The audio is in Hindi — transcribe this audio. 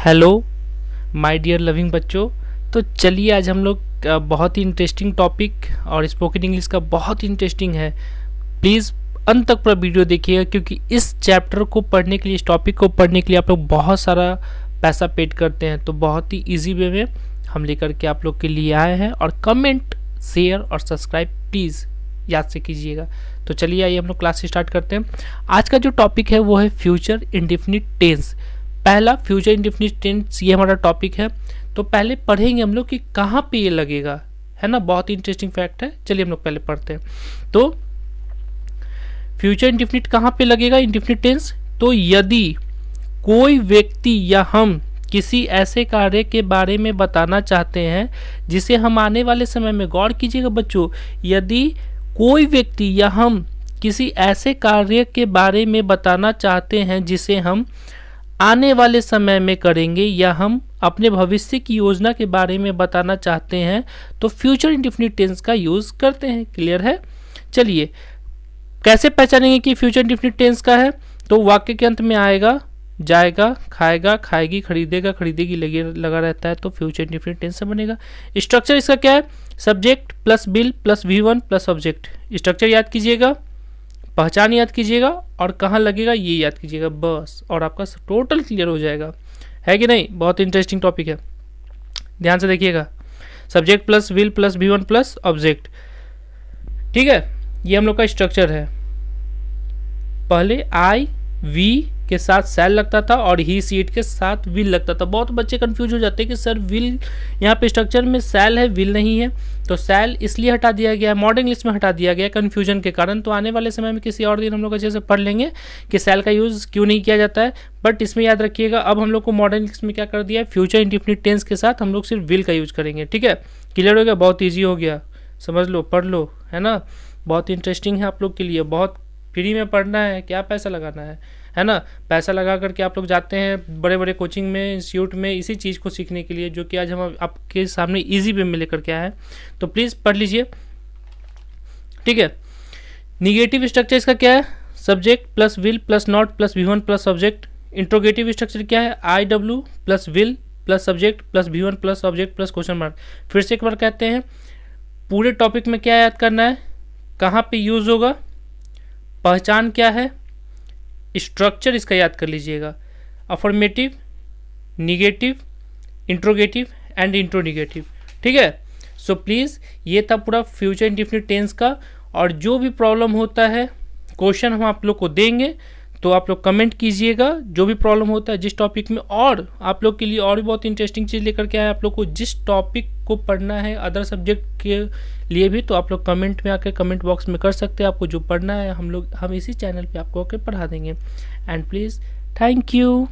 हेलो माय डियर लविंग बच्चों। तो चलिए आज हम लोग बहुत ही इंटरेस्टिंग टॉपिक और स्पोकन इंग्लिश का बहुत ही इंटरेस्टिंग है। प्लीज़ अंत तक पूरा वीडियो देखिएगा क्योंकि इस चैप्टर को पढ़ने के लिए, इस टॉपिक को पढ़ने के लिए आप लोग बहुत सारा पैसा पेड करते हैं। तो बहुत ही ईजी वे में हम लेकर के आप लोग के लिए आए हैं। और कमेंट, शेयर और सब्सक्राइब प्लीज़ याद से कीजिएगा। तो चलिए आइए हम लोग क्लास स्टार्ट करते हैं। आज का जो टॉपिक है वो है फ्यूचर इंडेफिनिट टेंस। पहला फ्यूचर इंडेफिनिट टेंस, ये हमारा टॉपिक है। तो पहले पढ़ेंगे हम लोग कि कहाँ पे ये लगेगा, है ना। बहुत ही इंटरेस्टिंग फैक्ट है। चलिए हम लोग पहले पढ़ते हैं। तो फ्यूचर इंडेफिनिट कहाँ पे लगेगा, इंडेफिनिट टेंस। तो यदि कोई व्यक्ति या हम किसी ऐसे कार्य के बारे में बताना चाहते हैं जिसे हम आने वाले समय में, गौर कीजिएगा बच्चों, यदि कोई व्यक्ति या हम किसी ऐसे कार्य के बारे में बताना चाहते हैं जिसे हम आने वाले समय में करेंगे या हम अपने भविष्य की योजना के बारे में बताना चाहते हैं तो फ्यूचर इंडेफिनिट टेंस का यूज करते हैं। क्लियर है। चलिए कैसे पहचानेंगे कि फ्यूचर इंडेफिनिट टेंस का है। तो वाक्य के अंत में आएगा, जाएगा, खाएगा, खाएगी, खरीदेगा, खरीदेगी लगा रहता है तो फ्यूचर इंडेफिनिट टेंस से बनेगा। स्ट्रक्चर इसका क्या है, subject plus bill plus V1 plus object. Structure याद कीजिएगा, पहचान याद कीजिएगा और कहाँ लगेगा ये याद कीजिएगा बस, और आपका टोटल क्लियर हो जाएगा। है कि नहीं। बहुत इंटरेस्टिंग टॉपिक है, ध्यान से देखिएगा। Subject plus will plus V1 plus object. ठीक है, ये हम लोग का स्ट्रक्चर है। पहले आई वी के साथ सेल लगता था और ही सीट के साथ विल लगता था। बहुत बच्चे कंफ्यूज हो जाते हैं कि सर विल यहाँ पे स्ट्रक्चर में सेल है, विल नहीं है। तो सेल इसलिए हटा दिया गया है, मॉडर्न इंग्लिश में हटा दिया गया कंफ्यूजन के कारण। तो आने वाले समय में किसी और दिन हम लोग अच्छे से पढ़ लेंगे कि सेल का यूज़ क्यों नहीं किया जाता है। बट इसमें याद रखिएगा, अब हम लोग को मॉडर्न इंग्लिश में क्या कर दिया है, फ्यूचर इंडेफिनिट टेंस के साथ हम लोग सिर्फ विल का यूज करेंगे। ठीक है, क्लियर हो गया। बहुत ईजी हो गया, समझ लो, पढ़ लो, है ना। बहुत इंटरेस्टिंग है आप लोग के लिए। बहुत फ्री में पढ़ना है, क्या पैसा लगाना है ना। पैसा लगा करके आप लोग जाते हैं बड़े बड़े कोचिंग में, इंस्टीट्यूट में, इसी चीज़ को सीखने के लिए जो कि आज हम आपके सामने इजी वे में लेकर के आए हैं। तो प्लीज़ पढ़ लीजिए। ठीक है। निगेटिव स्ट्रक्चर इसका क्या है, subject plus will plus not plus V1 plus object. Interrogative structure क्या है, IW plus will plus subject plus V1 plus object plus question mark. फिर से एक बार कहते हैं, पूरे टॉपिक में क्या याद करना है, कहाँ पे यूज होगा, पहचान क्या है, स्ट्रक्चर इसका याद कर लीजिएगा। Affirmative, negative, interrogative and interronegative. ठीक है। सो प्लीज़ ये था पूरा फ्यूचर इंडेफिनिट टेंस का। और जो भी प्रॉब्लम होता है, क्वेश्चन हम आप लोग को देंगे तो आप लोग कमेंट कीजिएगा जो भी प्रॉब्लम होता है जिस टॉपिक में। और आप लोग के लिए और भी बहुत इंटरेस्टिंग चीज़ लेकर के आए आप लोग को, जिस टॉपिक को पढ़ना है अदर सब्जेक्ट के लिए भी, तो आप लोग कमेंट में आकर कमेंट बॉक्स में कर सकते हैं। आपको जो पढ़ना है हम इसी चैनल पे आपको आकर पढ़ा देंगे। And please thank you.